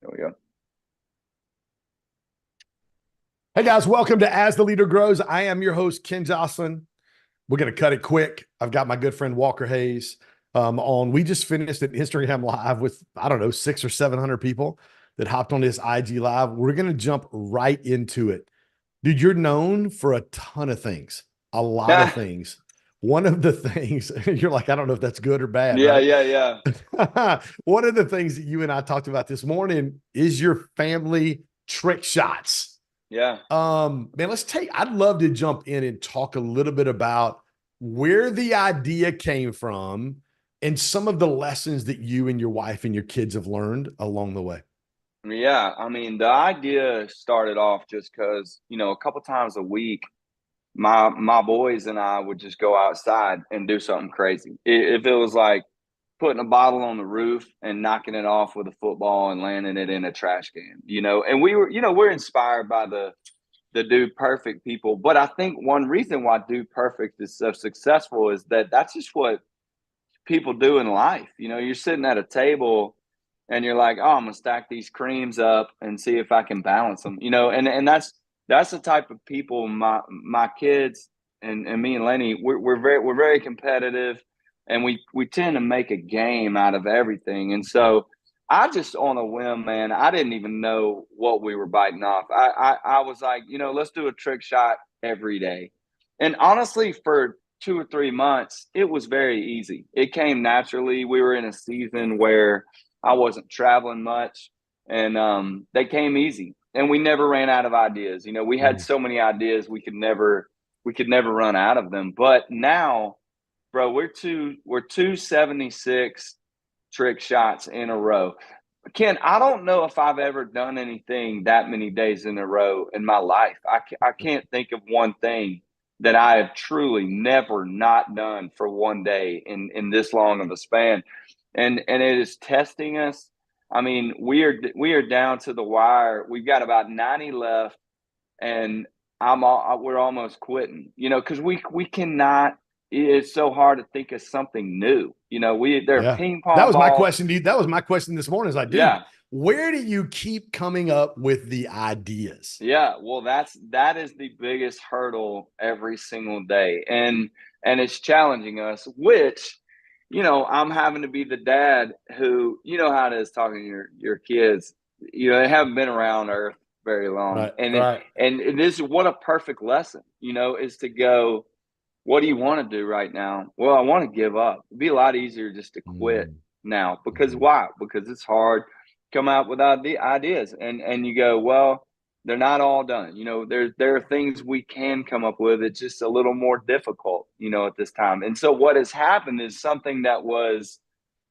There we go. Hey guys, welcome to As the Leader Grows. I am your host, Ken Joslin. We're going to cut it quick. I've got my good friend Walker Hayes on. We just finished at Instagram Live with, I don't know, 600 or 700 people that hopped on this IG Live. We're going to jump right into it. Dude, you're known for a ton of things, a lot of Yeah, things. One of the things, you're like, I don't know if that's good or bad, yeah, right? yeah, yeah. One of the things that you and I talked about this morning is your family trick shots. Yeah. Man, I'd love to jump in and talk a little bit about where the idea came from and some of the lessons that you and your wife and your kids have learned along the way. Yeah. I mean, the idea started off just because, a couple times a week, my boys and I would just go outside and do something crazy. If it was like putting a bottle on the roof and knocking it off with a football and landing it in a trash can, and we were, we're inspired by the Dude Perfect people. But I think one reason why Dude Perfect is so successful is that that's just what people do in life. You're sitting at a table and you're like, oh, I'm gonna stack these creams up and see if I can balance them. And that's the type of people my kids and me and Lenny we're very competitive, and we tend to make a game out of everything. And so I just on a whim, man, I didn't even know what we were biting off. I was like, let's do a trick shot every day. And honestly, for 2 or 3 months, it was very easy. It came naturally. We were in a season where I wasn't traveling much, and they came easy. And we never ran out of ideas. We had Mm. so many ideas we could never run out of them. But now, bro, we're 276 trick shots in a row. Ken, I don't know if I've ever done anything that many days in a row in my life. I can't think of one thing that I have truly never not done for one day in this long of a span. And it is testing us. I mean, we are down to the wire. We've got about 90 left, and we're almost quitting. Because we cannot. It's so hard to think of something new. There are Yeah. ping That pong was my balls. question, dude. That was my question this morning. Is like, dude, Yeah, where do you keep coming up with the ideas? yeah. Well, that is the biggest hurdle every single day, and it's challenging us. Which, I'm having to be the dad who, how it is talking to your kids. They haven't been around Earth very long, Right. and Right. it is what a perfect lesson. Is to go. What do you want to do right now? Well, I want to give up. It'd be a lot easier just to quit Mm, now. Because mhm. why? Because it's hard to come out with ideas, and you go, well, they're not all done. There are things we can come up with. It's just a little more difficult, at this time. And so what has happened is something that was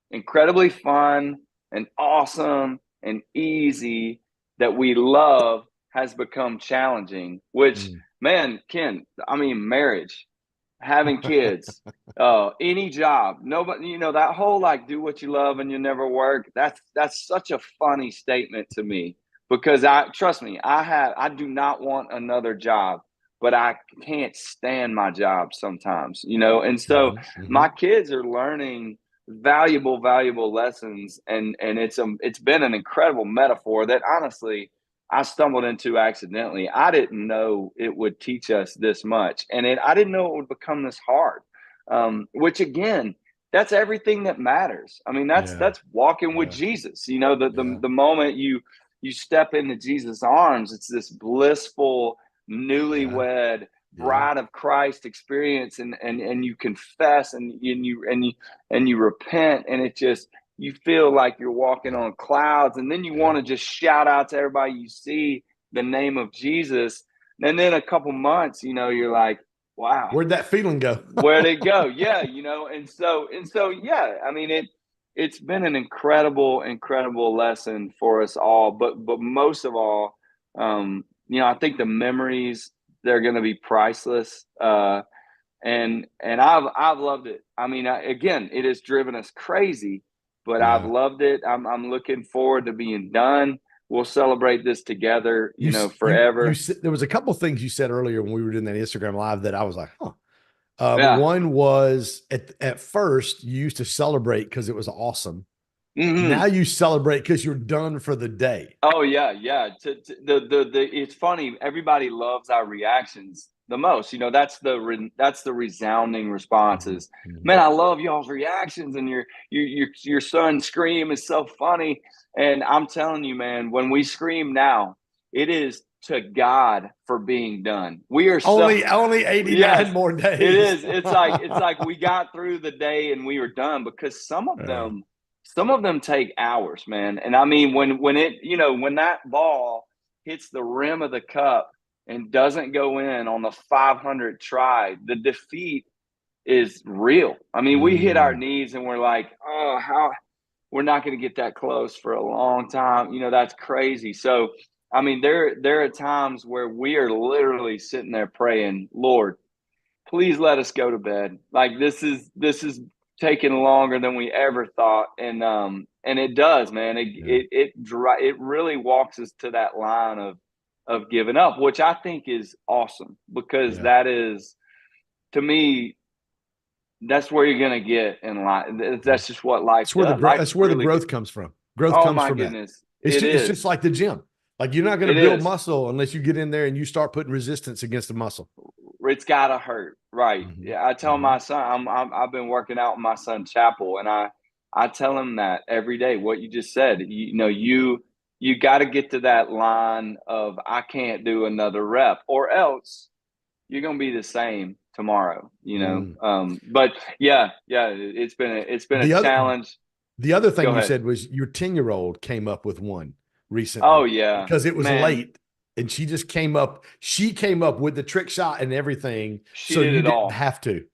incredibly fun and awesome and easy that we love has become challenging. Which, Mm. man, Ken, I mean, marriage, having kids, any job, nobody, that whole like do what you love and you never work. That's such a funny statement to me, because I trust me, I do not want another job, but I can't stand my job sometimes, and so Mhm, my mhm. kids are learning valuable lessons, and it's been an incredible metaphor that honestly I stumbled into accidentally. I didn't know it would teach us this much, and I didn't know it would become this hard. Which again, that's everything that matters. I mean, that's Yeah. that's walking with Yeah. Jesus. The the, Yeah. the moment you step into Jesus' arms, it's this blissful, Yeah. newlywed Yeah. bride of Christ experience, and you confess, and you repent, and it just you feel like you're walking Yeah. on clouds, and then you Yeah. want to just shout out to everybody you see the name of Jesus. And then a couple months, you're like, wow, Where'd that feeling go? where'd it go? Yeah, and so yeah, I mean it's been an incredible lesson for us all, but most of all, I think the memories, they're going to be priceless. And I've loved it. I mean, again, it has driven us crazy, but I've Yeah. loved it. I'm looking forward to being done. We'll celebrate this together, You forever. said there was a couple things you said earlier when we were doing that Instagram live that I was like, huh. Yeah, One was at first you used to celebrate because it was awesome. Hmm. Now you celebrate because you're done for the day. Oh yeah, yeah. The it's funny. Everybody loves our reactions the most. That's the resounding Mhm, responses. Man, mhm. I love y'all's reactions, and your son scream is so funny. And I'm telling you, man, when we scream now, it is to God for being done. We are so Only 89 yes, more it days. is. It's like we got through the day and we were done because Uh, some of them take hours, man. And I mean, when that ball hits the rim of the cup and doesn't go in on the 500 try, the defeat is real. I mean, we hit our mm, knees and we're like, oh, how we're not going to get that close for a long time. That's crazy. So, I mean, there are times where we are literally sitting there praying, Lord, please let us go to bed. Like this is taking longer than we ever thought, and it does, man. It yeah, it it it really walks us to that line of giving up, which I think is awesome because yeah. that is to me that's where you're gonna get in life. That's just what life does. Life That's where the really growth good. comes from. Growth Oh comes my from that. goodness, it It's just is. like the gym. Like you're not going to It build is. muscle unless you get in there and you start putting resistance against the muscle. It's gotta hurt, right? Hmm. Yeah, I tell Hmm. my son, I've been working out in my son's chapel, and I tell him that every day. What you just said, you got to get to that line of I can't do another rep, or else you're gonna be the same tomorrow. Mm. But yeah, yeah, it's been a The other challenge. the other Go thing you ahead. said was your 10-year-old came up with one Oh recently yeah, because it was man, late and she came up with the trick shot and everything she so did you it didn't all. have to.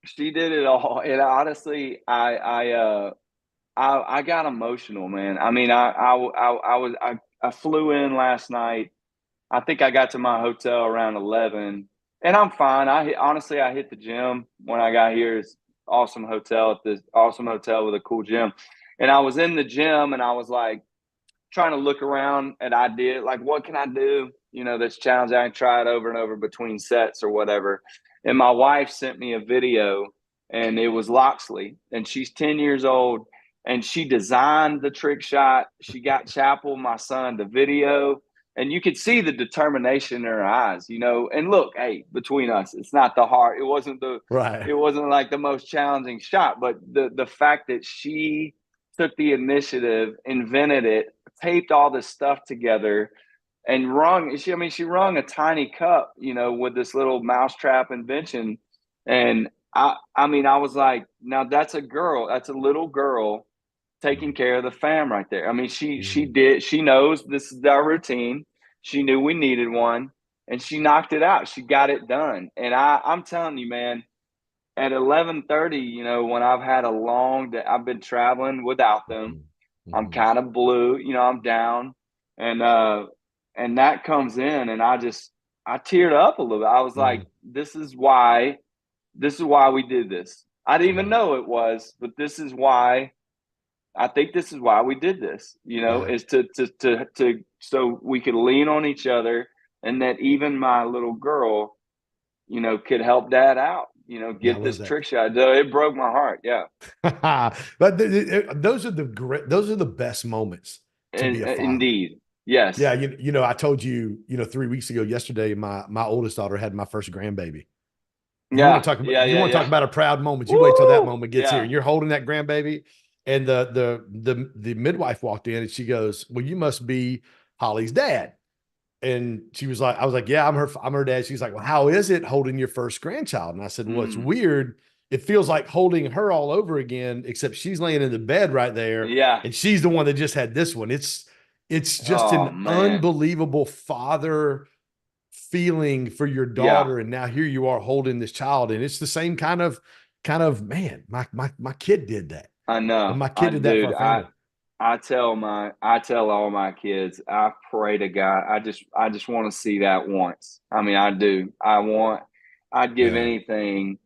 She did it all, and honestly, I got emotional, man. I mean, I flew in last night. I think I got to my hotel around 11, and I'm fine. Honestly, I hit the gym when I got here. It's awesome hotel at this awesome hotel with a cool gym, and I was in the gym and I was like trying to look around at ideas like what can I do? That's challenging. I can try it over and over between sets or whatever. And my wife sent me a video, and it was Loxley, and she's 10 years old, and she designed the trick shot. She got Chapel, my son, the video, and you could see the determination in her eyes. And look, hey, between us, it's not the hard. Right. It wasn't like the most challenging shot, but the fact that she took the initiative, invented it, taped all this stuff together, and she rung a tiny cup, with this little mousetrap invention. And I was like, now that's a little girl taking care of the fam right there. I mean, Mm. she knows this is our routine. She knew we needed one, and she knocked it out. She got it done. And I'm telling you, man, at 11:30, when I've had a long day, I've been traveling without them. I'm Mhm. kind of blue, I'm down, and that comes in, and I teared up a little bit. I was like, Mhm. this is why we did this. I didn't even Mhm. know it was, but this is why. I think this is why we did this. Yeah. Is to so we could lean on each other, and that even my little girl, could help dad out. Yeah, I Get love this that. trick shot. It broke my heart. Yeah. But those are those are the best moments to be a father. Indeed. Yeah, Yes. I told you, 3 weeks ago yesterday, my oldest daughter had my first grandbaby. Yeah. Yeah. You Yeah. want to talk Yeah. about a proud moment. You wait till that Woo. moment gets here Yeah. and you're holding that grandbaby. And the midwife walked in and she goes, "Well, you must be Holly's dad." And she was like, I was like, "Yeah, I'm her dad." She's like, "Well, how is it holding your first grandchild?" And I said, "Well, it's Mm. weird. It feels like holding her all over again, except she's laying in the bed right there, Yeah. and she's the one that just had this one. It's just Oh an man. unbelievable father feeling for your Yeah. daughter, and now here you are holding this child, and it's the same kind of man. My kid did that, I and know. my kid did that for Dude. our family. I tell all my kids. I pray to God. I just want to see that once. I mean, I do. I'd give Yeah, anything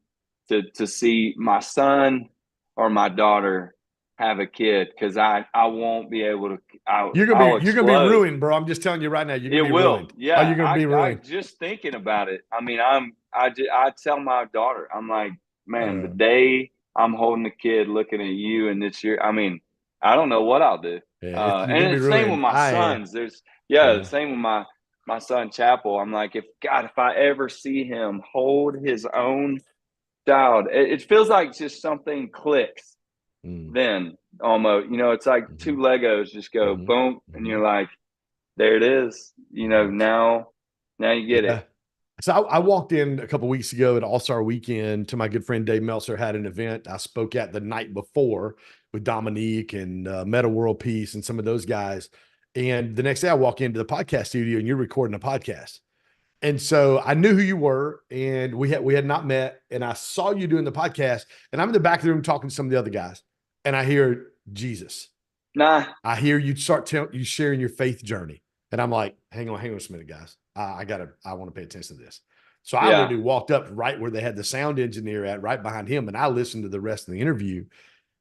to see my son or my daughter have a kid because I won't be able to. I'll you're gonna be explode. ruined, bro. I'm just telling you right now, you're gonna It be will. ruined. Oh, Yeah. you're gonna I be I ruined. just thinking about it. I mean, I tell my daughter, I'm like, man, the Uh, day I'm holding the kid, looking at you, and it's your. I mean, I don't know what I'll do. Yeah, you're And gonna be it's the same with ruined. my I am. sons. Yeah, the Yeah. same with my son Chapel. I'm like, if I ever see him hold his own child, it feels like just something clicks Mm, then almost. It's like two mhm, Legos just go mhm, boom, and mhm, you're like, there it is. mhm. Now you get Yeah. it. So I walked in a couple weeks ago at All Star Weekend to my good friend Dave Meltzer had an event I spoke at the night before with Dominique and Meta World Peace and some of those guys. And the next day I walk into the podcast studio and you're recording a podcast. And so I knew who you were, and we had not met, and I saw you doing the podcast, and I'm in the back of the room talking to some of the other guys, and I hear Jesus. Nah, I hear you start you sharing your faith journey. And I'm like, hang on a minute, guys. I want to pay attention to this. So I yeah, literally walked up right where they had the sound engineer at, right behind him, and I listened to the rest of the interview.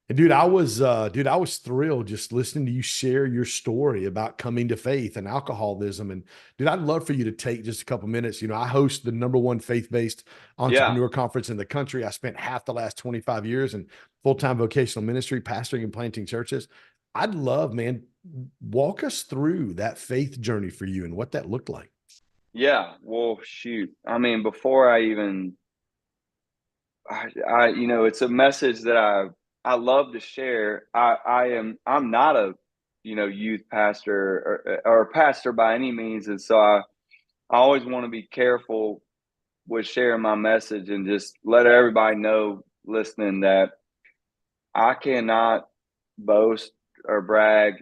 And I was thrilled just listening to you share your story about coming to faith and alcoholism. And dude, I'd love for you to take just a couple minutes. I host the number one faith-based yeah. entrepreneur conference in the country. I spent half the last 25 years in full-time vocational ministry, pastoring and planting churches. I'd love, man, walk us through that faith journey for you and what that looked like. Yeah, well, shoot. I mean, before I even, it's a message that I love to share. I'm not a, youth pastor or a pastor by any means, and so I always want to be careful with sharing my message and just let everybody know listening that I cannot boast or brag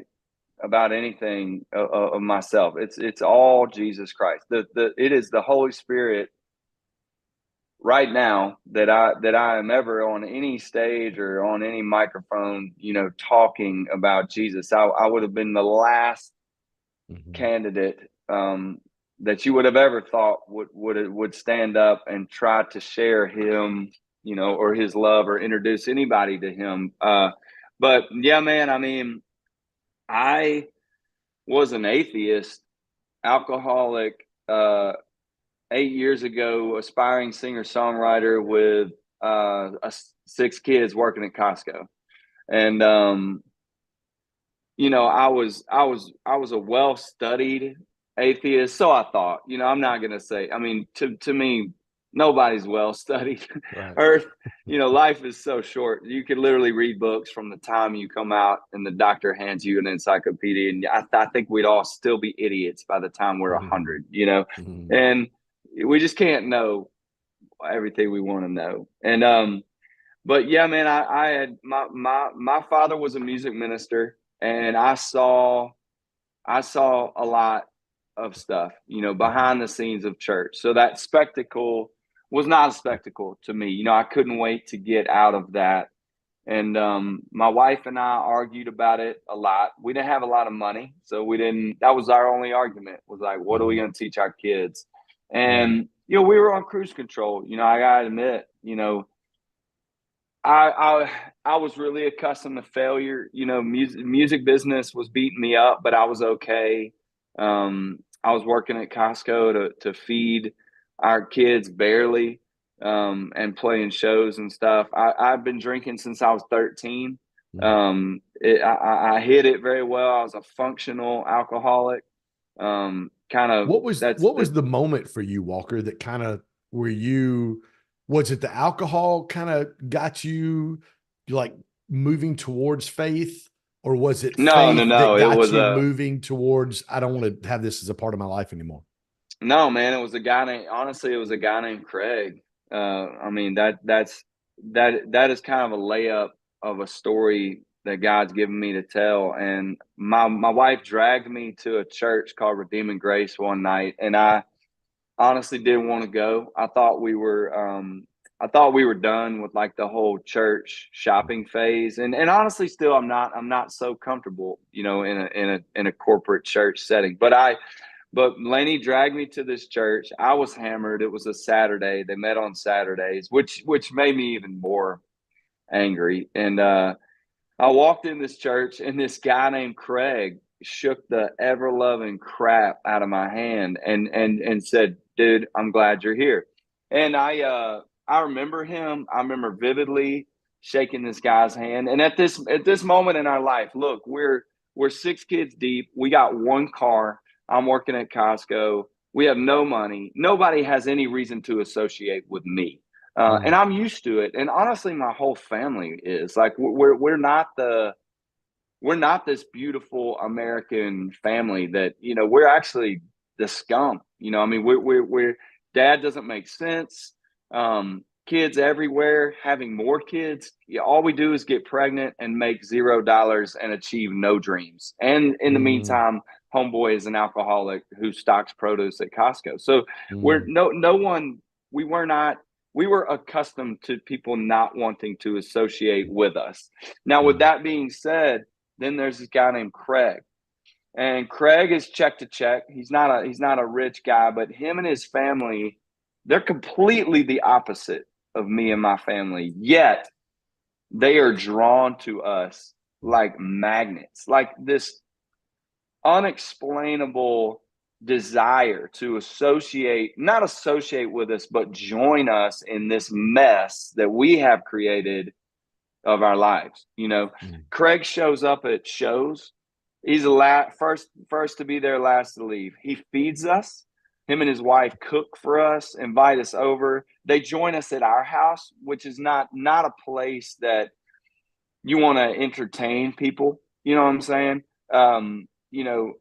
about anything of myself. It's all Jesus Christ. It is the Holy Spirit right now that I am ever on any stage or on any microphone, talking about Jesus. I would have been the last Mhm. candidate that you would have ever thought would stand up and try to share him, or his love or introduce anybody to him. But yeah, man, I mean, I was an atheist, alcoholic, 8 years ago, aspiring singer songwriter with six kids working at Costco, and I was a well studied atheist, so I thought. I'm not gonna say. I mean, to me, nobody's well studied. Right. Earth, life is so short. You could literally read books from the time you come out and the doctor hands you an encyclopedia, and I think we'd all still be idiots by the time we're 100. Mhm. And we just can't know everything we want to know. And but yeah, man, I had my father was a music minister, and I saw a lot of stuff, Mhm. behind the scenes of church. So that spectacle was not a spectacle to me. I couldn't wait to get out of that. And my wife and I argued about it a lot. We didn't have a lot of money, so we didn't. That was our only argument. Was like, what are we Mhm. going to teach our kids? Mhm. And we were on cruise control. I gotta admit, I I was really accustomed to failure. Music business was beating me up, but I was okay. I was working at Costco to feed our kids barely, and playing shows and stuff. I've been drinking since I was 13. Mhm. I hid it very well. I was a functional alcoholic. Kind of that's What that. was the moment for you, Walker, that kind of were you was it the alcohol kind of got you like moving towards faith, or was it No, no, faith that no. It got was you a moving towards I don't want to have this as a part of my life anymore? No, man, it was a guy named honestly, it was a guy named Craig. I mean that is kind of a layup of a story that God's given me to tell. And my wife dragged me to a church called Redeeming Grace one night, and I honestly didn't want to go. I thought we were done with like the whole church shopping phase. And honestly still I'm not so comfortable, in a corporate church setting. But Laney dragged me to this church. I was hammered. It was a Saturday. They met on Saturdays, which made me even more angry. And I walked in this church, and this guy named Craig shook the ever loving crap out of my hand and said, "Dude, I'm glad you're here." And I remember him. I remember vividly. shaking this guy's hand. And at this moment in our life, look, we're 6 kids deep. We got one car. I'm working at Costco. We have no money. Nobody has any reason to associate with me. And Mm, I'm used to it. And honestly, my whole family is like, we're not this beautiful American family that, we're actually the scum. I mean, we're dad doesn't make sense. Kids everywhere having more kids. Yeah, all we do is get pregnant and make $0 and achieve no dreams. And in the mm, meantime, homeboy is an alcoholic who stocks produce at Costco. So we're mm, no one. We were not. We were accustomed to people not wanting to associate with us. Now, with mm, that being said, then there's this guy named Craig. And Craig is check to check. He's not a rich guy, but him and his family, they're completely the opposite of me and my family. Yet they are drawn to us like magnets, like this unexplainable desire to not associate with us, but join us in this mess that we have created of our lives. mm. Craig shows up at shows. He's the first to be there, last to leave. He feeds us. Him and his wife cook for us, invite us over. They join us at our house, which is not a place that you want to entertain people. You know what I'm saying? Um, you know,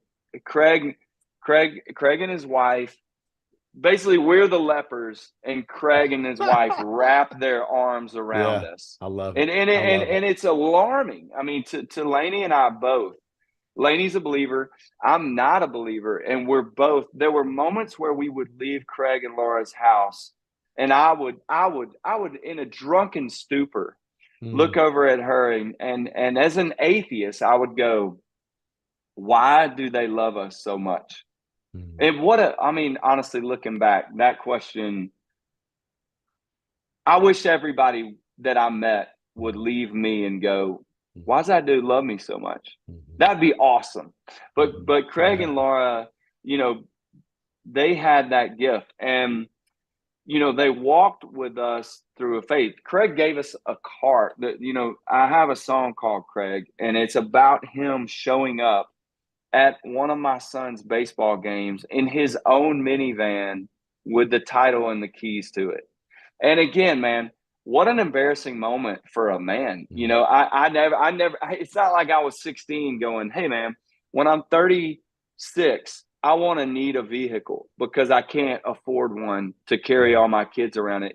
Craig, Craig and his wife, basically we're the lepers, and Craig and his wife wrap their arms around Yeah, us. I love And it. and I and, love it. and it's alarming. I mean, to Laney and I both. Laney's a believer. I'm not a believer. And there were moments where we would leave Craig and Laura's house, and I would in a drunken stupor look Mm, over at her, and as an atheist, I would go, why do they love us so much? mm, And I mean, honestly, looking back, that question, I wish everybody that I met would leave me and go, why mm, does that dude love me so much? mm, That'd be awesome. But mm. but Craig Yeah. and Laura, you know, they had that gift, and they walked with us through a faith. Craig gave us a cart that, I have a song called Craig, and it's about him showing up at one of my son's baseball games in his own minivan with the title and the keys to it. And again, man, what an embarrassing moment for a man. Mm, It's not like I was 16 going, hey, man, when I'm 36, I want to need a vehicle because I can't afford one to carry mm, all my kids around it.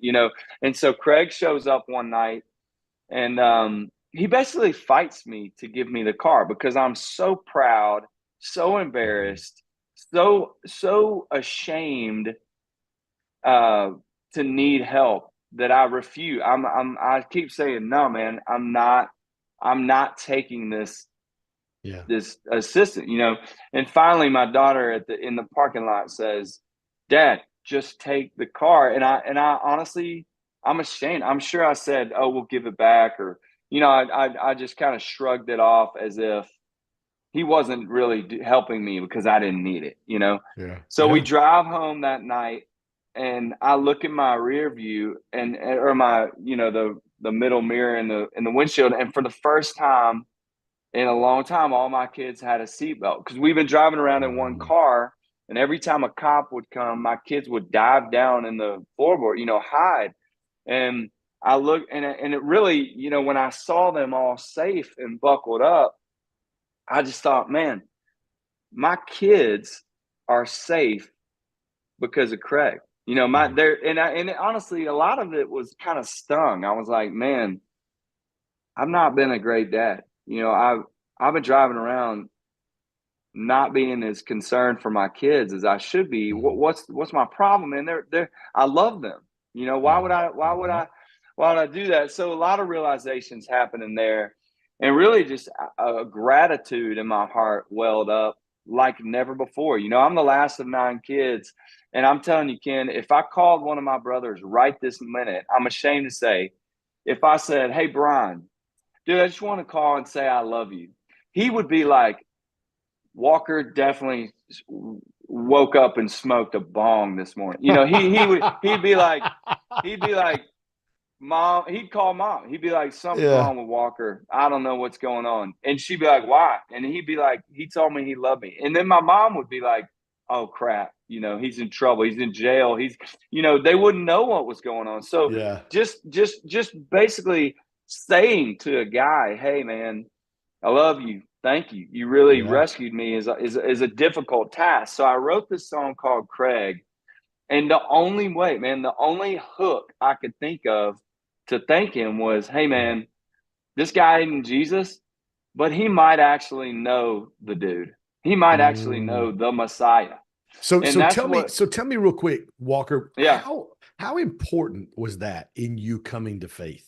And so Craig shows up one night, and he basically fights me to give me the car because I'm so proud, so mm. embarrassed, so ashamed uh, to need help that I refuse. I keep saying, no, man, I'm not taking Yeah. this assistant. And finally my daughter in the parking lot says, Dad, just take the car. And I honestly, I'm ashamed. I'm sure I said, oh, we'll give it back, or I just kind of shrugged it off as if he wasn't really helping me because I didn't need it. Yeah. So we Yeah. drive home that night, and I look in my rear view or my, the middle mirror in the windshield. And for the first time in a long time, all my kids had a seatbelt because we've been driving around in one Mm, car. And every time a cop would come, my kids would dive down in the floorboard, hide. And I look, and it really, when I saw them all safe and buckled up, I just thought, man, my kids are safe because of Craig. My mm, there and honestly, a lot of it was kind of stung. I was like, man, I've not been a great dad. I've been driving around not being as concerned for my kids as I should be. mm, What's my problem? And they're I love them. Why would mm, I why would mhm. I why would I do that? So a lot of realizations happening there, and really just a gratitude in my heart welled up like never before. I'm the last of 9 kids, and I'm telling you, Ken, if I called one of my brothers right this minute, I'm ashamed to say, if I said, "Hey, Brian, dude, I just want to call and say I love you," he would be like, Walker definitely woke up and smoked a bong this morning. He'd be like, Mom, he'd call mom. He'd be like, something's Yeah. wrong with Walker. I don't know what's going on. And she'd be like, why? And he'd be like, he told me he loved me. And then my mom would be like, oh crap, he's in trouble. He's in jail. They wouldn't know what was going on. So Yeah. just basically saying to a guy, hey man, I love you. Thank you. You really Yeah. rescued me is a difficult task. So I wrote this song called Craig. And the only way, man, the only hook I could think of to thank him was, hey, Yeah. man, this guy isn't Jesus, but he might actually know the dude. He might actually know Mm. the Messiah. So And so that's tell me what, so tell me real quick, Walker, yeah. how important was that in you coming to faith?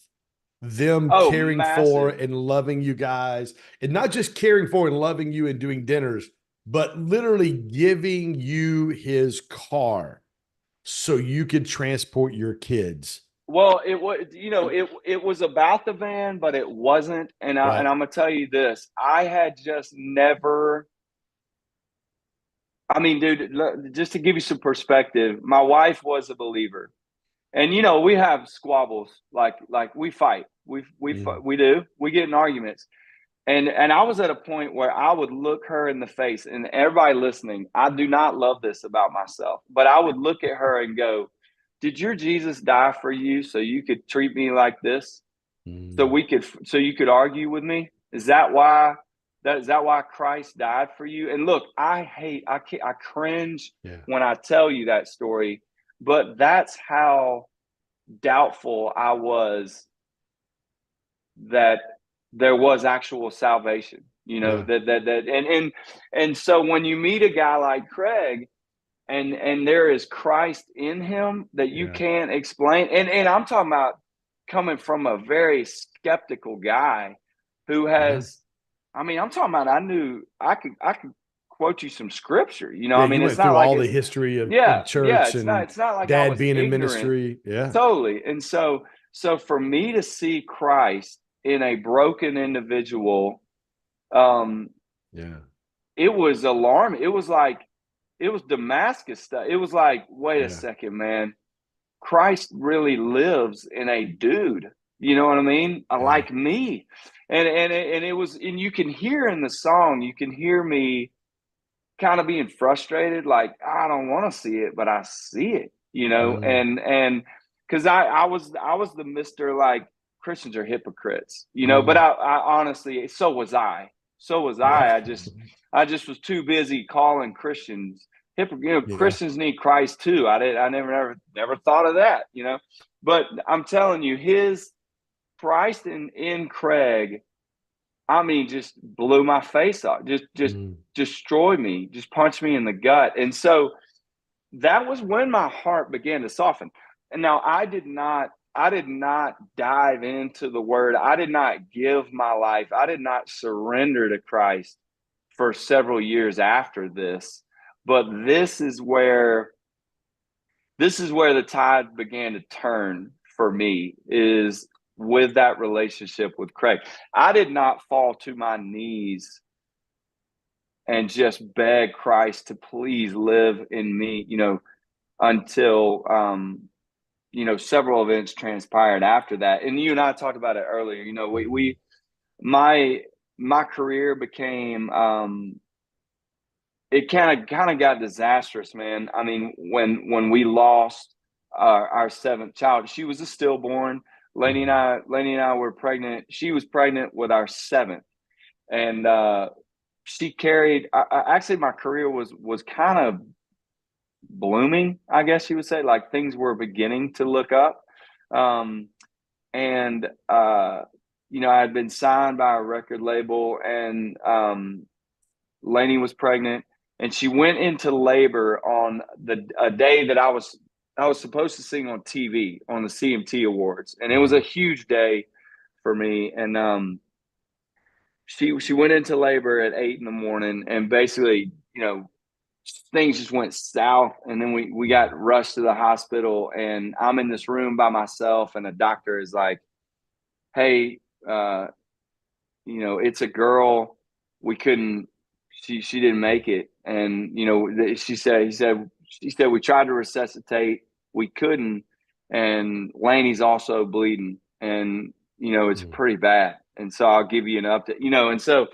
Them Oh, caring for massive. and loving you guys, and not just caring for and loving you and doing dinners, but literally giving you his car so you could transport your kids. Well, it was, it was about the van, but it wasn't. And Right. I'm gonna tell you this: I had just never. I mean, dude, just to give you some perspective, my wife was a believer. And we have squabbles, like we fight. Mm. We do. We get in arguments. And I was at a point where I would look her in the face, and everybody listening, I do not love this about myself, but I would look at her and go, "Did your Jesus die for you so you could treat me like this? Mm. So you could argue with me? Is that why Christ died for you?" And look, I cringe Yeah. when I tell you that story, but that's how doubtful I was that there was actual salvation. Yeah. And so when you meet a guy like Craig and there is Christ in him that you Yeah. can't explain, and I'm talking about coming from a very skeptical guy who Yeah. has, I mean, I'm talking about, I could quote you some scripture. Yeah. I You mean, it's went not through like all the it. history of Yeah, church it's not and it's not like I dad was being in ignorant. ministry. Yeah. Totally. And so for me to see Christ in a broken individual, um, Yeah. it was alarming. It was Damascus stuff. It was like, wait a Yeah. second, man. Christ really lives in a dude. You know what I mean? Yeah. Like me. And it was, and you can hear in the song, you can hear me kind of being frustrated, like I don't want to see it, but I see it, Mm. and because I was the Mr. like Christians are hypocrites, but Mm. I honestly, Yeah. I just was too busy calling Christians Yeah. Christians need Christ too. I never thought of that, but I'm telling you, his Christ in Craig, I mean, just blew my face off, just Mm. destroyed me, just punched me in the gut. And so that was when my heart began to soften. And now I did not dive into the word. I did not give my life. I did not surrender to Christ for several years after this. But this is where the tide began to turn for me, is with that relationship with Craig. I did not fall to my knees and just beg Christ to please live in me, until several events transpired after that. And you and I talked about it earlier. Mhm. My my career became, it kind of got disastrous, man. I mean, when we lost our seventh child, she was a stillborn. Mhm. Lainey and I were pregnant. She was pregnant with our seventh, and she carried. Actually, my career was kind of blooming, I guess you would say. Like things were beginning to look up, um, and I had been signed by a record label, and Lainey was pregnant, and she went into labor on a day that I was supposed to sing on TV on the CMT Awards, and it was a Mhm. huge day for me. And she went into labor at 8 in the morning, and basically, things just went south. And then we Mhm. got rushed to the hospital, and I'm in this room by myself, and a doctor is like, "Hey, it's a girl. We couldn't. She didn't make it." And she said we tried to resuscitate. We couldn't. and Laney's also bleeding, and it's Mm. pretty bad. And so I'll give you an update. And so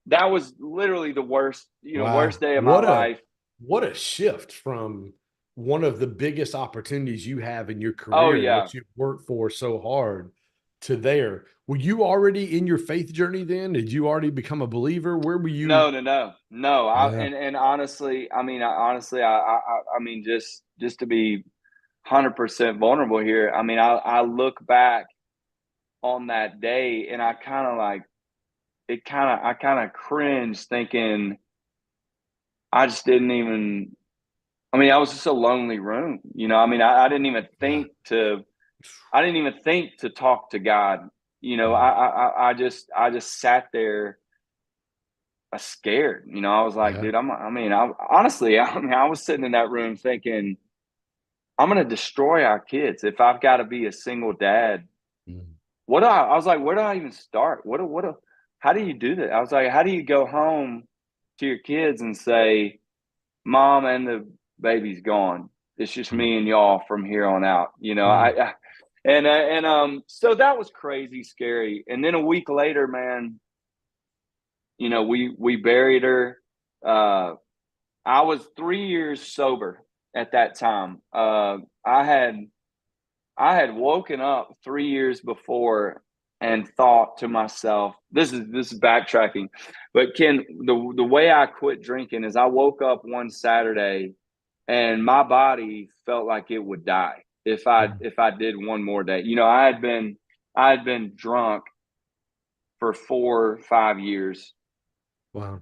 that was literally the worst, worst Wow. day of my life. What a shift from one of the biggest opportunities you have in your Oh career and yeah. what you've worked for so hard to there. Were you already in your faith journey then? Did you already become a believer? Where were you? No, no, no, no. Yeah. And honestly, I mean, just to be 100% vulnerable here. I mean, I look back on that day, and I kind of like it. I kind of cringe thinking I just didn't even. I mean, I was just a lonely room. I mean, I didn't even Yeah. think to. I didn't even think to talk to God. Mm. I just sat there scared. I was like, Yeah. dude, honestly, I was sitting in that room thinking, I'm going to destroy our kids if I've got to be a single dad. Mm. I was like, where do I even start? How do you do that? I was like, how do you go home to your kids and say, mom and the baby's gone. It's just Mm. me and y'all from here on out. Mm. So that was crazy scary. And then a week later, man, we buried her. Uh, I was 3 years sober at that time. I had woken up 3 years before and thought to myself, this is backtracking, but Ken, the way I quit drinking is I woke up one Saturday and my body felt like it would die Mm. if I did one more day. I had been drunk for 4 or 5 years Wow.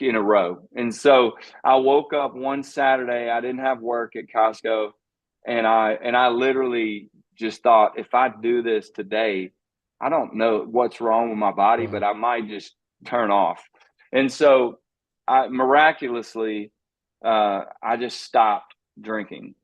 in a row. And so I woke up one Saturday, I didn't have work at Costco, and I literally just thought, if I do this today, I don't know what's wrong with my body, but Wow. I might just turn off. And so I miraculously I just stopped drinking.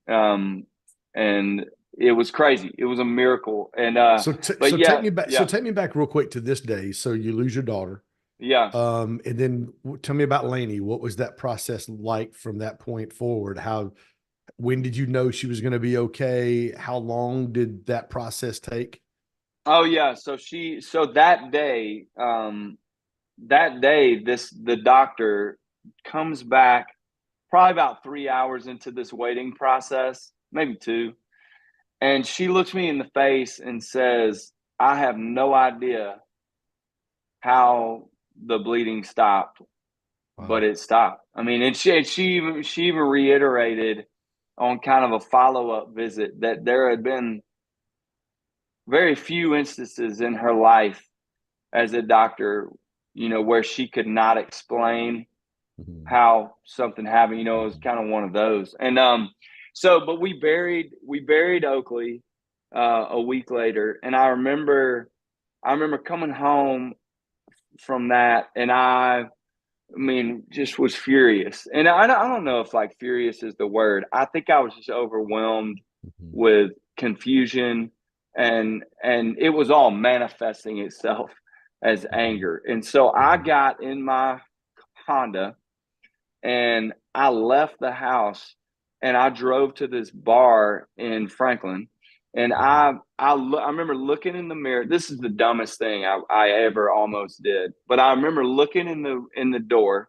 And it was crazy. It was a miracle. And but So take yeah, me back. So yeah, take me back real quick to this day. So you lose your daughter. yeah. And then tell me about Lainey. What was that process like from that point forward? When did you know she was going to be okay? How long did that process take? Oh yeah. So that day, the doctor comes back probably about 3 hours into this waiting process, maybe two. And she looks me in the face and says, I have no idea how the bleeding stopped, but Wow. it stopped. I mean, and she even reiterated on kind of a follow-up visit that there had been very few instances in her life as a doctor, where she could not explain Mhm. how something happened. It was Mhm. kind of one of those. And but we buried Oakley a week later, and I remember coming home from that, and I mean, just was furious. And I don't know if like furious is the word. I think I was just overwhelmed Mhm. with confusion, and it was all manifesting itself as Mhm. anger. And so I Mhm. got in my Honda and I left the house and I drove to this bar in Franklin. And Mhm. I remember looking in the mirror. This is the dumbest thing I ever almost did. But I remember looking in the door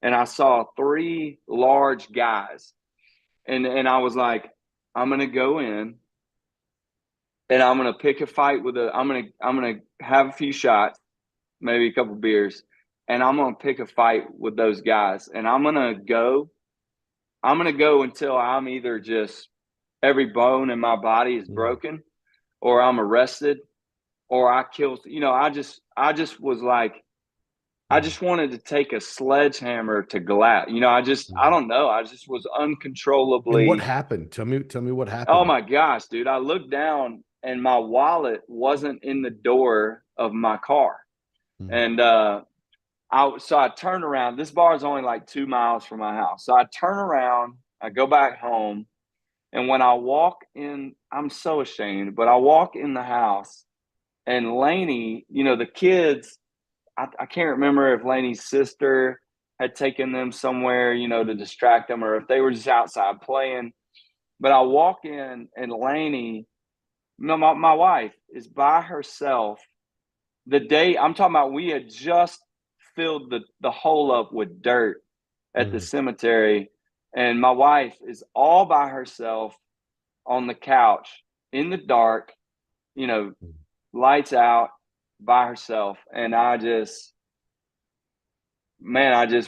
and I saw three large guys. And I was like, I'm gonna go in and I'm gonna pick a fight with I'm gonna have a few shots, maybe a couple beers, and I'm gonna pick a fight with those guys. And I'm gonna go until I'm either just every bone in my body is Mhm. broken, or I'm arrested, or I kill. I just was like, I Mhm. just wanted to take a sledgehammer to glass. I Mhm. don't know. I just was And what uncontrollably. happened? Tell me what Oh happened. my gosh, dude! I looked down and my wallet wasn't in the door of my car, Mhm. and I turned around. This bar is only like 2 miles from my house, so I turn around. I go back home. And when I walk in, I'm so ashamed, but I walk in the house and Lainey, the kids, I can't remember if Lainey's sister had taken them somewhere, to distract them or if they were just outside playing. But I walk in and Lainey No, my wife is by herself. The day I'm talking about, we had just filled the hole up with dirt at the Mm. cemetery, and my wife is all by herself on the couch in the dark, you know, lights out, by herself. And I just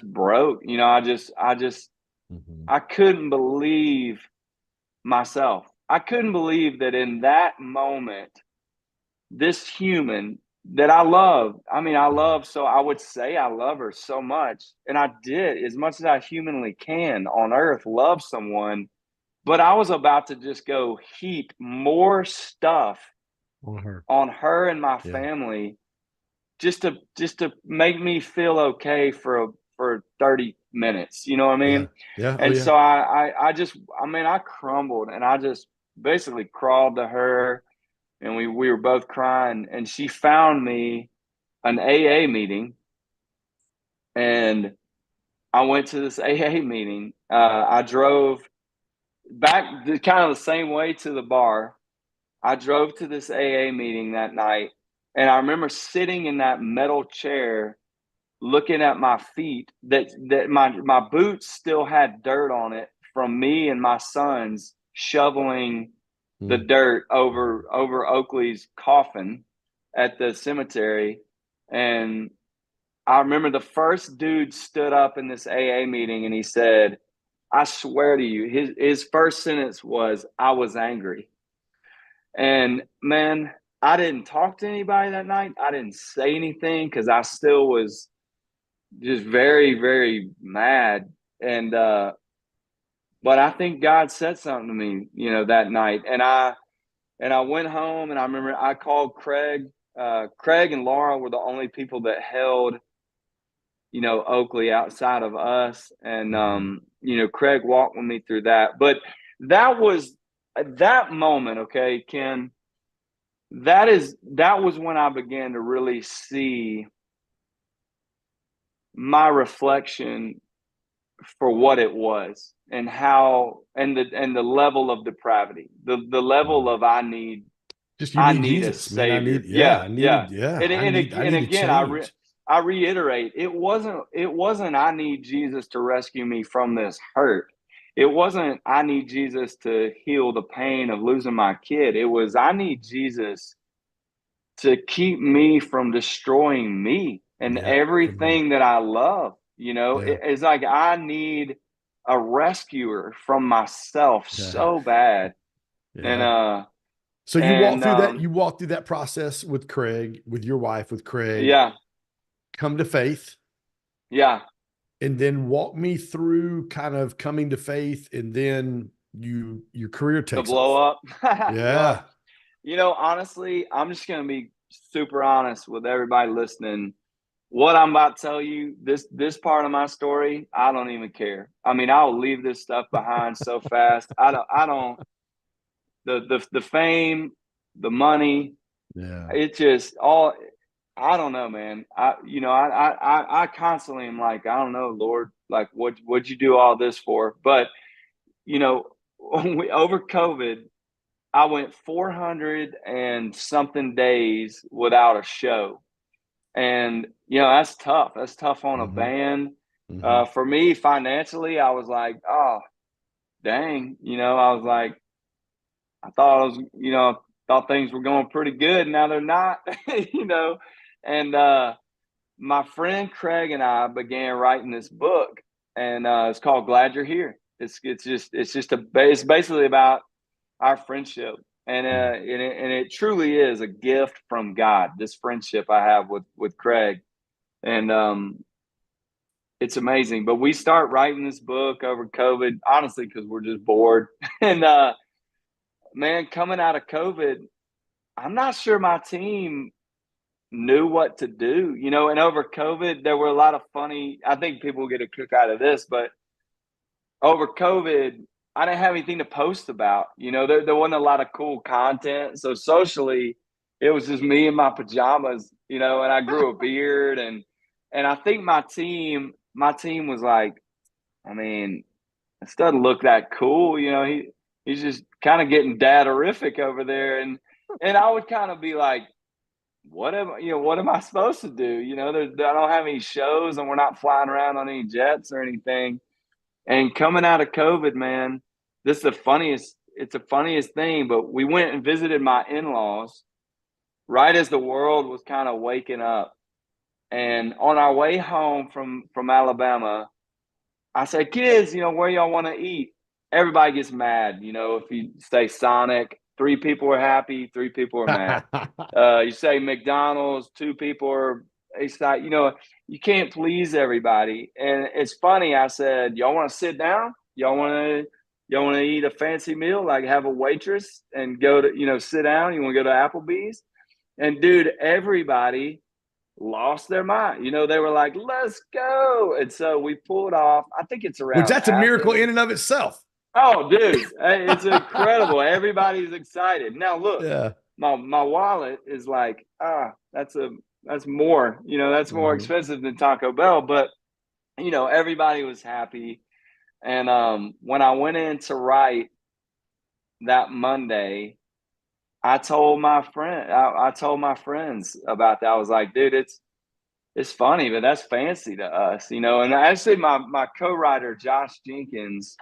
broke. Mhm. I couldn't believe myself. I couldn't believe that in that moment, this human that I love, I Yeah. love, so I would say I love her so much. And I did as much as I humanly can on earth, love someone. But I was about to just go heap more stuff On her. on her and my Yeah. family just to make me feel okay for 30 minutes. You know what I Yeah. mean? Yeah. Oh And yeah. so I crumbled, and I just basically crawled to her, and we were both crying, and she found me an AA meeting, and I went to this AA meeting. I drove back kind of the same way to the bar. I drove to this AA meeting that night, and I remember sitting in that metal chair looking at my feet, that my boots still had dirt on it from me and my sons shoveling the Mm. dirt over Oakley's coffin at the cemetery. And I remember the first dude stood up in this AA meeting, and he said, "I swear to you," his first sentence was, "I was angry." And man, I didn't talk to anybody that night. I didn't say anything because I still was just very, very mad. And but I think God said something to me, that night. And I went home, and I remember I called Craig. Craig and Laura were the only people that held, Oakley outside of us. And Mhm. Craig walked with me through that. But that was at that moment, okay, Ken, that was when I began to really see my reflection for what it was, and how, and the level of depravity, the level Mm. of Just you I need need a Jesus, man. I savior. need, yeah, Yeah, I yeah. needed, yeah, And I and need to again, change. I reiterate, it wasn't I need Jesus to rescue me from this hurt. It wasn't I need Jesus to heal the pain of losing my kid. It was I need Jesus to keep me from destroying me and Yeah. Amen. everything that I love. Yeah. It's like I need a rescuer from myself Yeah. so bad. And Yeah. So and you walk through that process with Craig, with your wife, with Craig, yeah, come to faith, yeah, and then walk me through kind of coming to faith, and then your career the takes blow off. up. Yeah. Well, honestly, I'm just gonna be super honest with everybody listening. What I'm about to tell you, this part of my story, I don't even care. I'll leave this stuff behind so fast. I don't the fame, the money, Yeah. it just all I don't know, man. I constantly am like, I don't know, Lord, like what'd you do all this for? But you know, over COVID, I went 400 and something days without a show. And that's tough. That's tough on a Hmm. band. Hmm. For me, financially, I was like, oh, dang. I was like, I thought I was, thought things were going pretty good. Now they're not, you know. And my friend Craig and I began writing this book, and it's called "Glad You're Here." It's basically about our friendship, and it truly is a gift from God. This friendship I have with Craig, and it's amazing. But we start writing this book over COVID, honestly, because we're just bored. And man, coming out of COVID, I'm not sure my team knew what to do. And over COVID, there were a lot of funny. I think people will get a kick out of this, but over COVID, I didn't have anything to post about. There wasn't a lot of cool content. So socially, it was just me in my pajamas, and I grew a beard, and I think my team was like, I mean, this doesn't look that cool. He's just kind of getting dadderific over there. And I would kind of be like, what am I supposed to do? I don't have any shows and we're not flying around on any jets or anything. And coming out of COVID, man, this is it's the funniest thing, but we went and visited my in-laws right as the world was kind of waking up. And on our way home from Alabama, I said, kids, where y'all want to eat? Everybody gets mad. If you say Sonic, three people are happy, three people are mad. You say McDonald's, two people are excited. You can't please everybody. And it's funny. I said, y'all want to sit down? Y'all want to eat a fancy meal, like have a waitress and go to, sit down? You want to go to Applebee's? And dude, everybody lost their mind. They were like, let's go. And so we pulled off. I think it's Which around that's a miracle in Athens. and of itself. Oh, dude, it's incredible. Everybody's excited. Now look, Yeah. my wallet is like, that's more, that's more Mm-hmm. expensive than Taco Bell, but everybody was happy. And when I went in to write that Monday, I told my friends about that. I was like, dude, it's funny, but that's fancy to us. And actually my co-writer Josh Jenkins,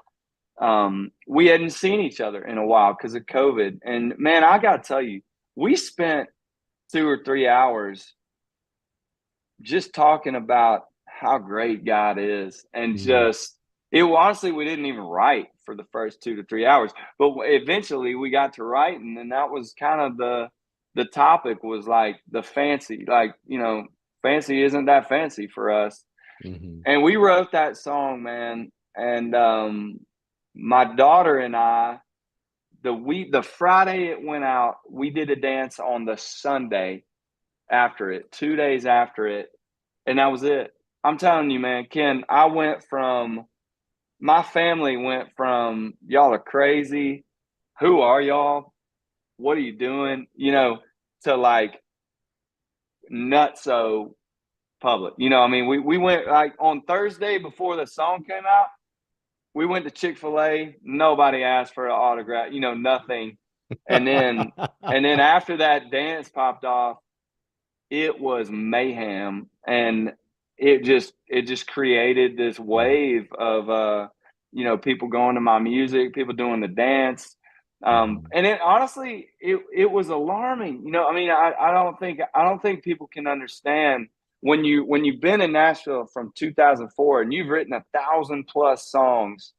we hadn't seen each other in a while because of COVID. And man, I gotta tell you, we spent 2 or 3 hours just talking about how great God is. And Mm-hmm. just it honestly, we didn't even write for the first 2 to 3 hours, but eventually we got to writing, and that was kind of the topic was like the fancy, like, fancy isn't that fancy for us. Mm-hmm. And we wrote that song, man. And my daughter and I, the Friday it went out, we did a dance on the Sunday after it, 2 days after it, and that was it. I'm telling you, man, Ken, my family went from y'all are crazy, who are y'all, what are you doing, to like nutso public. I mean, we went like on Thursday before the song came out. We went to Chick-fil-A. Nobody asked for an autograph, nothing. And then after that dance popped off, it was mayhem. And it just created this wave of people going to my music, people doing the dance. Mm-hmm. And it honestly it was alarming. I mean, I don't think people can understand when you've been in Nashville from 2004 and you've written 1,000+ songs,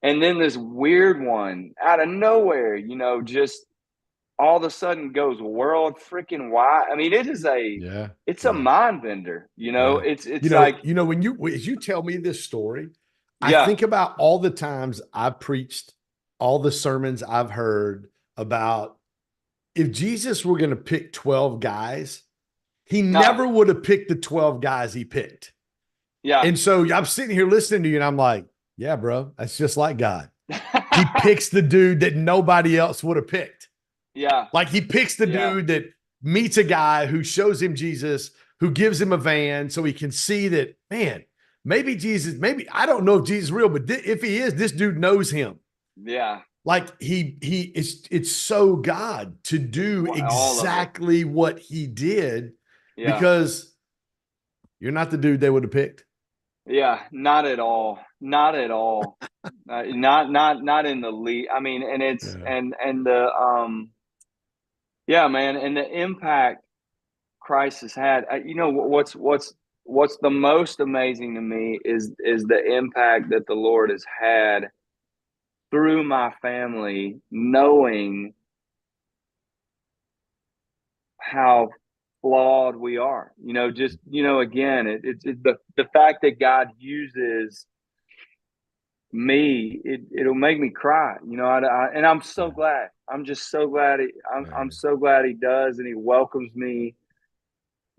and then this weird one out of nowhere, just all of a sudden goes world freaking wide. I mean, Yeah. it's a Yeah. mind bender. Yeah. It's like, As you tell me this story, I yeah, think about all the times I've preached, all the sermons I've heard about if Jesus were going to pick 12 guys, he no, never would have picked the 12 guys he picked. yeah, And so I'm sitting here listening to you and I'm like, yeah, bro, that's just like God. He picks the dude that nobody else would have picked. yeah, Like he picks the yeah, dude that meets a guy who shows him Jesus, who gives him a van so he can see that, man, maybe I don't know if Jesus is real, but if he is, this dude knows him. yeah, Like it's so God to do all of it. exactly what he did Yeah, because you're not the dude they would have picked. yeah, not at all, not at all, not in the lead. I mean, and it's Yeah. and the yeah, man, and the impact Christ has had. What's the most amazing to me is the impact that the Lord has had through my family, knowing how flawed we are. Just again, it's the fact that God uses me, it'll make me cry. And I'm so Yeah. glad. I'm just so glad. I'm Yeah. so glad He does, and He welcomes me,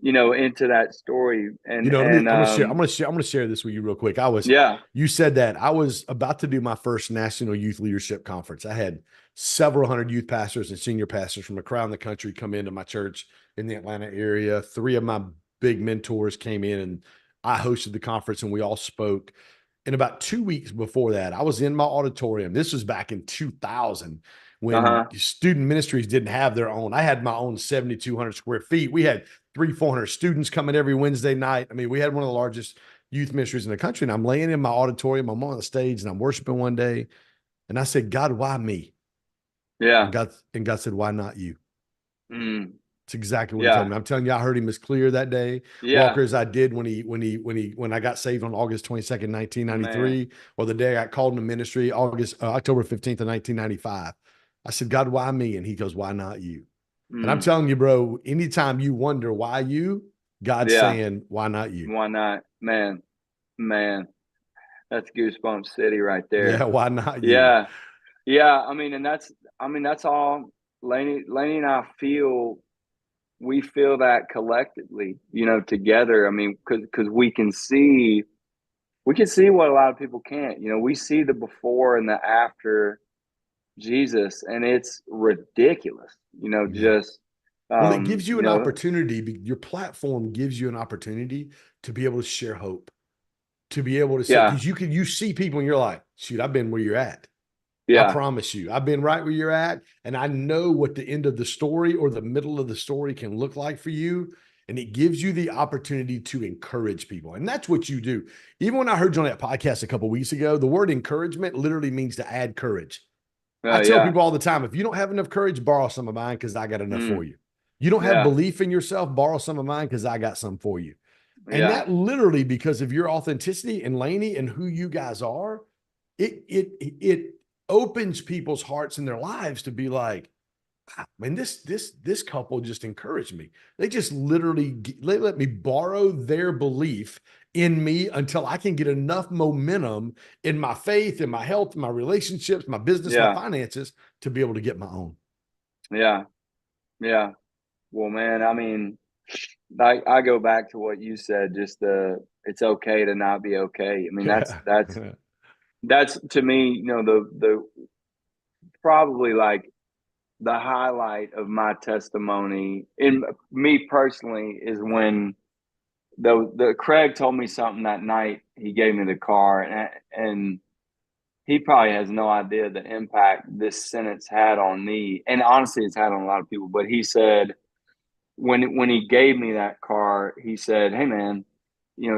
into that story. And I'm gonna share this with you real quick. yeah, You said that I was about to do my first national youth leadership conference. I had several hundred youth pastors and senior pastors from around the country come into my church in the Atlanta area. Three of my big mentors came in and I hosted the conference and we all spoke. And about 2 weeks before that, I was in my auditorium. This was back in 2000. when Uh-huh. student ministries didn't have their own. I had my own 7,200 square feet. We had 400 students coming every Wednesday night. I mean, we had one of the largest youth ministries in the country. And I'm laying in my auditorium, I'm on the stage, and I'm worshiping one day. And I said, God, why me? Yeah. And God said, why not you? Mm. It's exactly what he told Yeah. me. I'm telling you, I heard him as clear that day, Yeah. Walker, as I did when I got saved on August 22nd, Man. 1993, or the day I got called into ministry, October 15th of 1995. I said, God, why me? And he goes, why not you? And I'm Mm. telling you, bro, anytime you wonder why you, God's Yeah. saying, why not you? Why not? Man. Man. That's Goosebump City right Yeah, there. why not you? Yeah. Yeah. I mean, that's all Laney and I feel. We feel that collectively, together. I mean, because we can see what a lot of people can't. We see the before and the after Jesus, and it's ridiculous. Yeah. Just Well, it gives you you an know, opportunity. Your platform gives you an opportunity to be able to share hope, to be able to say, yeah, because you see people and you're like, shoot, I've been where you're at. I yeah, promise you, I've been right where you're at. And I know what the end of the story or the middle of the story can look like for you. And it gives you the opportunity to encourage people. And that's what you do. Even when I heard you on that podcast a couple of weeks ago, the word encouragement literally means to add courage. I tell yeah, people all the time, if you don't have enough courage, borrow some of mine because I got enough for mm, you. You don't have yeah, belief in yourself, borrow some of mine because I got some for you. And yeah, that literally, because of your authenticity and Laney and who you guys are, it opens people's hearts and their lives to be like, "Ah, man, this couple just encouraged me. They just literally they let me borrow their belief in me until I can get enough momentum in my faith, in my health, my relationships, my business, my yeah, finances to be able to get my own." yeah, yeah. Well, man, I mean, I go back to what you said. Just it's okay to not be okay. I mean, Yeah. that's to me, the probably like the highlight of my testimony in me personally is when the Craig told me something that night. He gave me the car, and he probably has no idea the impact this sentence had on me, and honestly, it's had on a lot of people. But he said when he gave me that car, he said, "Hey, man,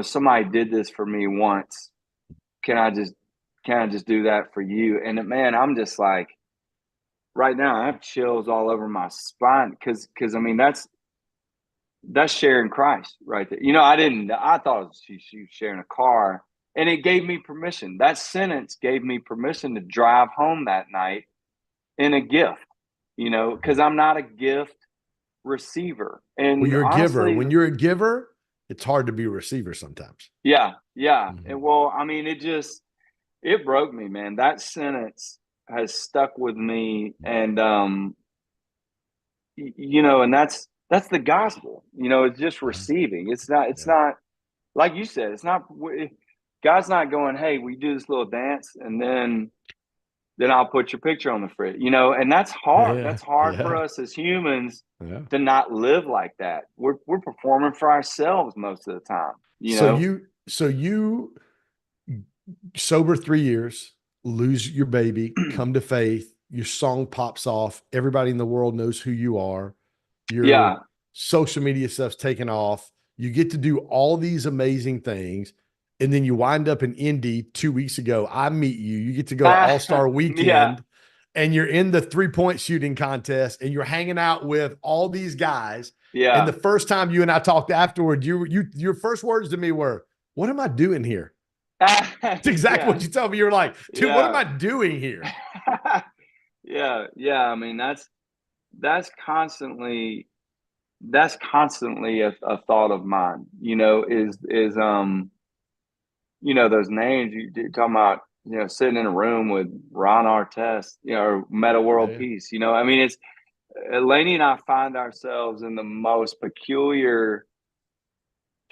somebody did this for me once. Can I just can I just do that for you?" And man, I'm just like right now, I have chills all over my spine because I mean that's sharing Christ right there. I thought it was she was sharing a car, and it gave me permission. That sentence gave me permission to drive home that night in a gift, because I'm not a gift receiver. Well, And you're a giver. honestly, When you're a giver, it's hard to be a receiver sometimes. yeah, yeah. And Mhm. well, I mean, it broke me, man. That sentence has stuck with me, and and that's the gospel. It's just Yeah. receiving. It's not like you said. It's not God's not going, hey, we do this little dance, and then I'll put your picture on the fridge. And that's hard. Yeah. That's hard for Yeah. us as humans Yeah. to not live like that. We're performing for ourselves most of the time. So you sober 3 years, lose your baby, come to faith, your song pops off, everybody in the world knows who you are, your Yeah, social media stuff's taken off, you get to do all these amazing things, and then you wind up in Indy 2 weeks ago. I meet you, you get to go to All-Star yeah, Weekend, and you're in the 3-point shooting contest, and you're hanging out with all these guys. And the yeah, first time you and I talked afterward, your first words to me were, "What am I doing here?" It's exactly yeah, what you told me. You're like, dude, what am yeah, I doing here? yeah, yeah. I mean, that's constantly a thought of mine. Those names you're talking about. Sitting in a room with Ron Artest, or Meta World Yeah. Peace. I mean, it's Lainey and I find ourselves in the most peculiar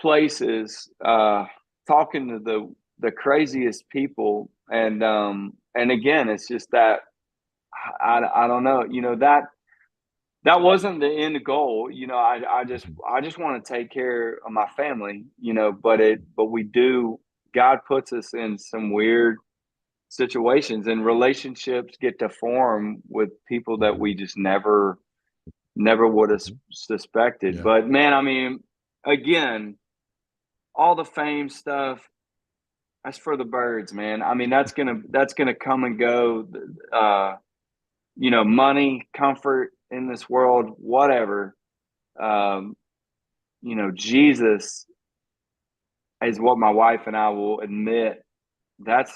places, talking to the craziest people, and again, it's just that I don't know, that wasn't the end goal. I just want to take care of my family, but we do. God puts us in some weird situations, and relationships get to form with people that we just never would have suspected. Yeah. But man, I mean, again, all the fame stuff, that's for the birds, man. I mean, that's gonna come and go. Money, comfort in this world, whatever. Um, Jesus is what my wife and I will admit. That's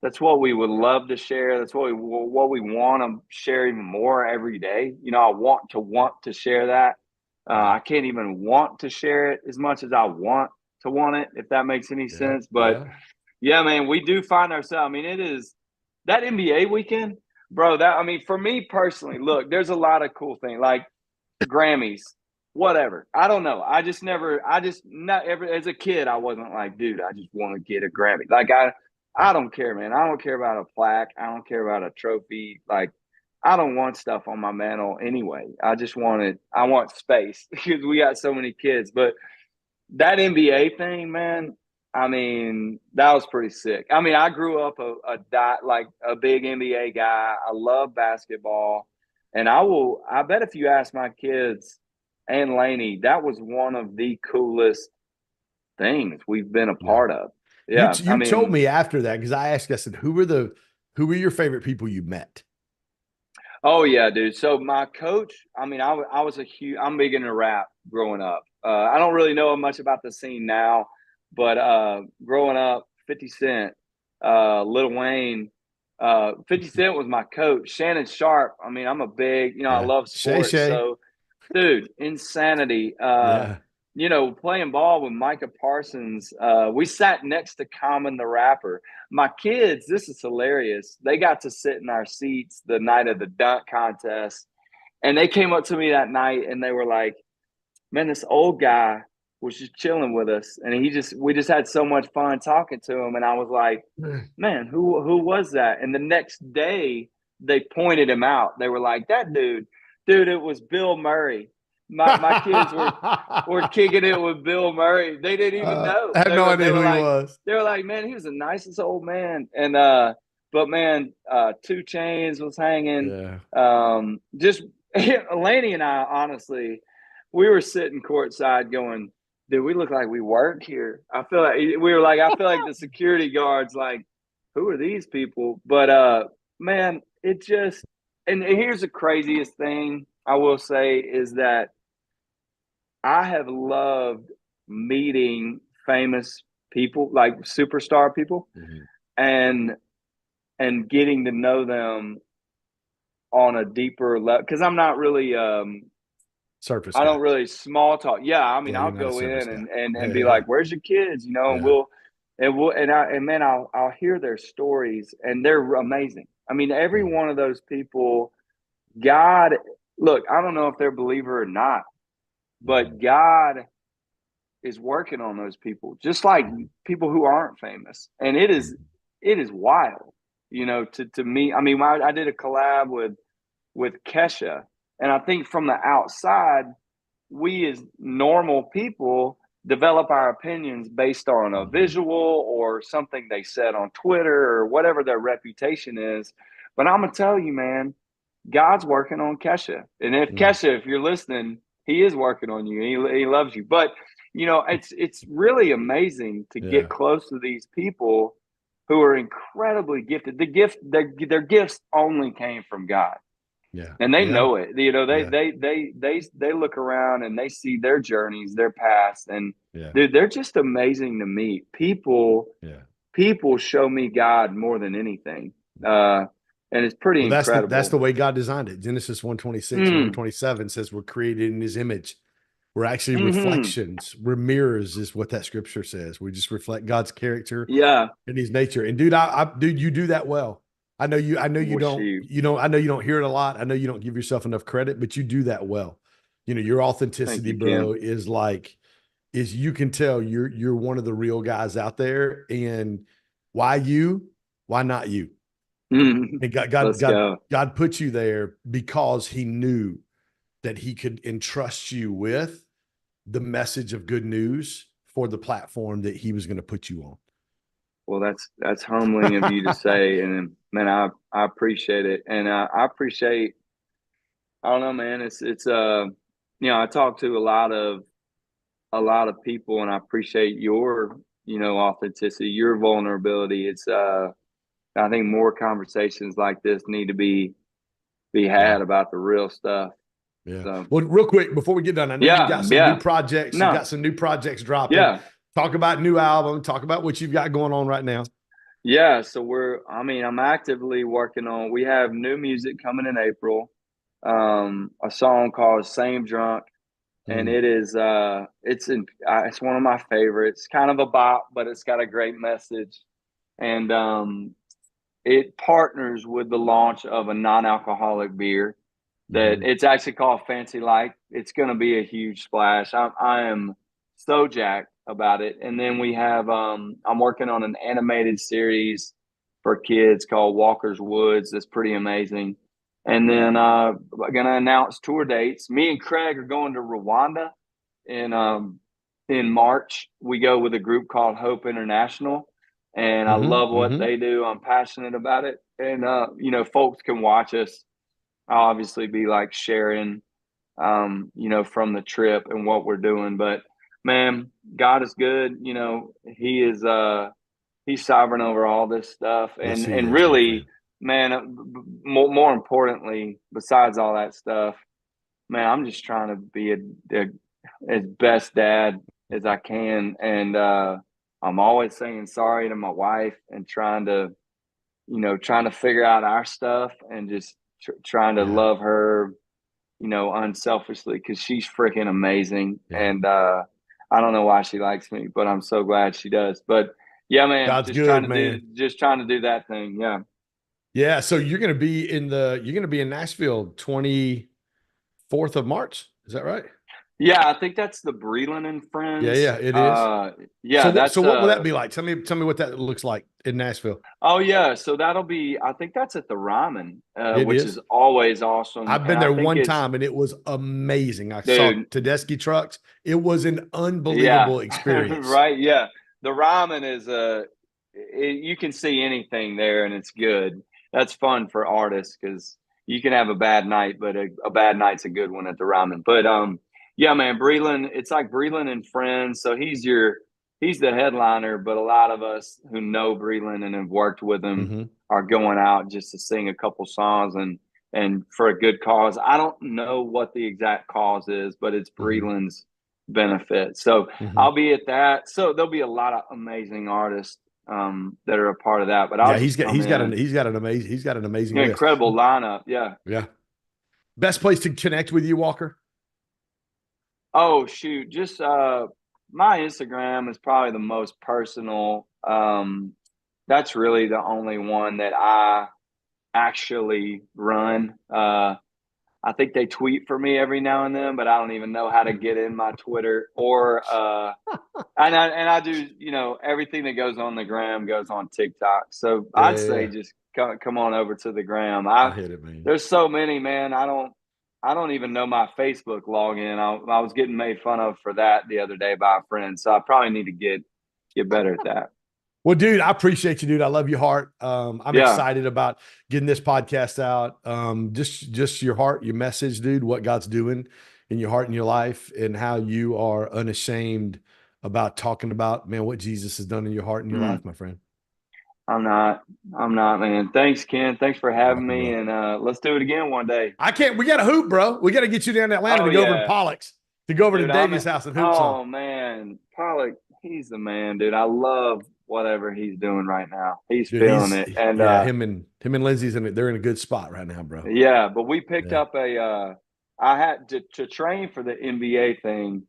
that's what we would love to share. That's what we want to share even more every day. I want to share that. Yeah. I can't even want to share it as much as I want to want it, if that makes any Yeah. sense. But Yeah. yeah, man, we do find ourselves. I mean, it is that NBA weekend, bro. That I mean, for me personally, look, there's a lot of cool things like Grammys, whatever. I don't know. I just not ever as a kid, I wasn't like, dude, I just want to get a Grammy. Like I don't care, man. I don't care about a plaque. I don't care about a trophy. Like I don't want stuff on my mantle anyway. I want space because we got so many kids. But that NBA thing, man, I mean, that was pretty sick. I mean, I grew up like a big NBA guy. I love basketball. And I bet if you ask my kids and Laney, that was one of the coolest things we've been a Yeah. part of. You Yeah. I you told mean, me after that because I said, who were your favorite people you met? oh yeah, dude. So my coach, I mean, I was I'm big into rap growing up. I don't really know much about the scene now, but growing up, 50 Cent, Lil Wayne, 50 Cent was my coach. Shannon Sharp. I mean, I'm a big, I Yeah. love Shay sports, Shay. so dude, insanity. Yeah. Playing ball with Micah Parsons, we sat next to Common the rapper. My kids, this is hilarious. They got to sit in our seats the night of the dunk contest. And they came up to me that night and they were like, man, this old guy was just chilling with us. And we just had so much fun talking to him. And I was like, man, who was that? And the next day they pointed him out. They were like, that dude, it was Bill Murray. My kids were kicking it with Bill Murray. They didn't even know. I have no idea who he was. They were like, man, he was the nicest old man. And but man, 2 Chainz was hanging. Yeah. Just Laney and I, honestly, we were sitting courtside going, dude, we look like we work here. I feel like the security guards, like, who are these people? But man, it just and here's the craziest thing I will say is that I have loved meeting famous people, like superstar people, Mhm. and getting to know them on a deeper level because I'm not really Surface I guy. don't really small talk. Yeah, I mean, Yeah, you're I'll not a go surface in guy. and Yeah, be yeah, like, yeah. "Where's your kids?" And Yeah. man, I'll hear their stories, and they're amazing. I mean, every Mhm. one of those people, God, look, I don't know if they're a believer or not, but Mhm. God is working on those people, just like Mhm. people who aren't famous, and Mhm. it is wild, to me. I mean, I did a collab with Kesha, and I think from the outside we as normal people develop our opinions based on a Mhm. visual or something they said on Twitter or whatever their reputation is. But I'm gonna tell you, man, God's working on Kesha, and Mhm. If you're listening, He is working on you. He loves you. But it's really amazing to get Yeah. close to these people who are incredibly gifted. Their gifts only came from God Yeah. and they Yeah. know it. Yeah. They look around and they see their journeys, their past, and Yeah. dude, they're just amazing to meet. Yeah. People show me God more than anything, uh, and it's pretty Well, that's the incredible. way God designed it. Genesis 1:26 and Mm, 1:27 says we're created in his image. We're actually hmm. reflections. We're mirrors, is what that scripture says. We just reflect God's character Yeah. and his nature. And dude, you do that well. I know you Well, don't, shoot. I know you don't hear it a lot. I know you don't give yourself enough credit, but you do that well. Your Thank authenticity, you, bro, Ken. is you can tell you're one of the real guys out there. And why you? Why not you? Mm, And let's go. God put you there because he knew that he could entrust you with the message of good news for the platform that he was going to put you on. Well, that's humbling of you to say, and man, I appreciate it, and I appreciate. I don't know, man. I talk to a lot of people, and I appreciate your authenticity, your vulnerability. I think more conversations like this need to be Yeah. had about the real stuff. Yeah. So Well, real quick before we get done, I know you've yeah, got some new yeah, projects. You got no, some new projects dropping. yeah, Talk about new album. Talk about what you've got going on right now. yeah. So I'm actively working on. We have new music coming in April. A song called "Same Drunk." And Mm, it's one of my favorites. Kind of a bop, but it's got a great message. And it partners with the launch of a non-alcoholic beer that mm-hmm, it's actually called Fancy Like. It's going to be a huge splash. I am so jacked about it. And then I'm working on an animated series for kids called Walker's Woods. That's pretty amazing. And then I'm going to announce tour dates. Me and Craig are going to Rwanda in March. We go with a group called Hope International, and I love mm-hmm, what mm-hmm. they do. I'm passionate about it, and folks can watch us. I'll obviously be like sharing, from the trip and what we're doing. But man, God is good. He's sovereign over all this stuff, Yes, and he and is, my really, friend. man, more importantly, besides all that stuff, man, I'm just trying to be as best dad as I can, and I'm always saying sorry to my wife and trying to figure out our stuff and just trying to Yeah. love her, unselfishly because she's freaking amazing. Yeah. And I don't know why she likes me, but I'm so glad she does. But yeah, man, God's good, man. just trying to do that thing. Yeah. Yeah. So you're going to be in Nashville 24th of March. Is that right? Yeah, I think that's the Breland and Yeah. Friends. Yeah, it is. Yeah, So that's what will that be like? Tell me what that looks like in Nashville. oh yeah, so that'll be I think that's at the Ryman, It which is is. always awesome. I've And been I there think one it's time and it was amazing. I saw dude, Tedeschi trucks. It was an yeah, unbelievable experience. right, yeah. The ramen is you can see anything there, and it's good. That's fun for artists because you can have a bad night, but a bad night's a good one at the ramen. But yeah, man, Breland, it's like Breland and Friends. So he's the headliner, but a lot of us who know Breland and have worked with him Hmm. are going out just to sing a couple songs and for a good cause. I don't know what the exact cause is, but it's Hmm. Breland's benefit. So Hmm. I'll be at that. So there'll be a lot of amazing artists that are a part of that. But I'll Yeah, just come in. he's got an amazing list. Incredible lineup. Yeah. Yeah. Best place to connect with you, Walker? Oh shoot. Just my Instagram is probably the most personal. That's really the only one that I actually run. I think they tweet for me every now and then, but I don't even know how to get in my Twitter or and I do, everything that goes on the gram goes on TikTok. So Yeah, I'd yeah, say yeah. just come on over to the gram. I hit it, man. There's so many, man. I don't even know my Facebook login. I was getting made fun of for that the other day by a friend. So I probably need to get better at that. Well, dude, I appreciate you, dude. I love your heart. I'm Yeah. excited about getting this podcast out. Just your heart, your message, dude, what God's doing in your heart and your life, and how you are unashamed about talking about, man, what Jesus has done in your heart and your life, Mm, my friend. I'm not. I'm not, man. Thanks, Ken. Thanks for You're having welcome, me. bro. And let's do it again one day. I can't, we got to hoop, bro. We got to get you down to Atlanta Oh to go over to yeah. Pollock's, to go over to Dude, I'm Davies' house and hoop some. oh man. Pollock, he's the man, dude. I love whatever he's doing right now. He's Dude, feeling it. And yeah, him and Lindsay's they're in a good spot right now, bro. yeah, but we picked Yeah. up I had to train for the NBA thing.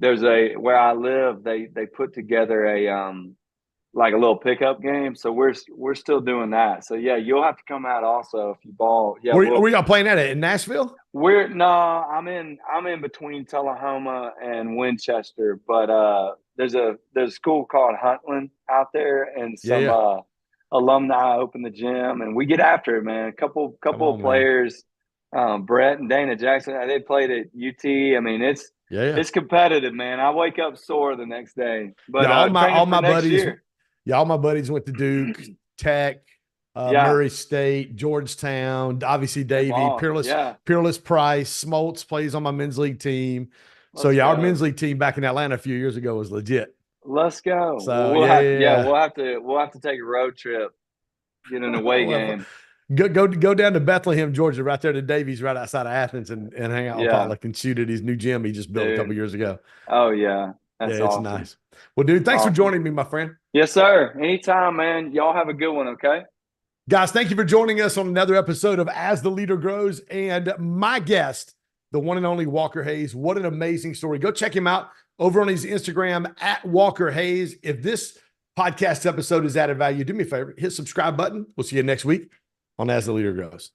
There's a where I live, they put together a like a little pickup game. So we're still doing that. So yeah, you'll have to come out also if you ball. Yeah, Where y'all playing at it in Nashville? we're no, I'm in between Tullahoma and Winchester, but there's a school called Huntland out there, and Yeah, some yeah. alumni open the gym, and we get after it, man. A couple Come couple of on, man. players, Brett and Dana Jackson, they played at UT. I mean, Yeah, yeah. it's competitive, man. I wake up sore the next day, but Yeah, all training my for next buddies, year. Yeah, all my buddies went to Duke, Tech, Yeah. Murray State, Georgetown, obviously Come Davy, on. Peerless, Yeah. Peerless Price, Smoltz plays on my men's league team. So Let's yeah, our go. men's league team back in Atlanta a few years ago was legit. Let's go. Well, So yeah, yeah, yeah, yeah. we'll have to take a road trip, get an away Well, game. go down to Bethlehem, Georgia, right there to Davies, right outside of Athens, and hang out with Yeah, Pollock and shoot at his new gym he just built a couple dude. years ago. Oh yeah. Yeah, That's it's awesome. nice. Well, dude, thanks for Awesome. joining me, my friend. Yes, sir. Anytime, man. Y'all have a good one, okay? Guys, thank you for joining us on another episode of As the Leader Grows. And my guest, the one and only Walker Hayes. What an amazing story. Go check him out over on his Instagram at Walker Hayes. If this podcast episode has added value, do me a favor, hit subscribe button. We'll see you next week on As the Leader Grows.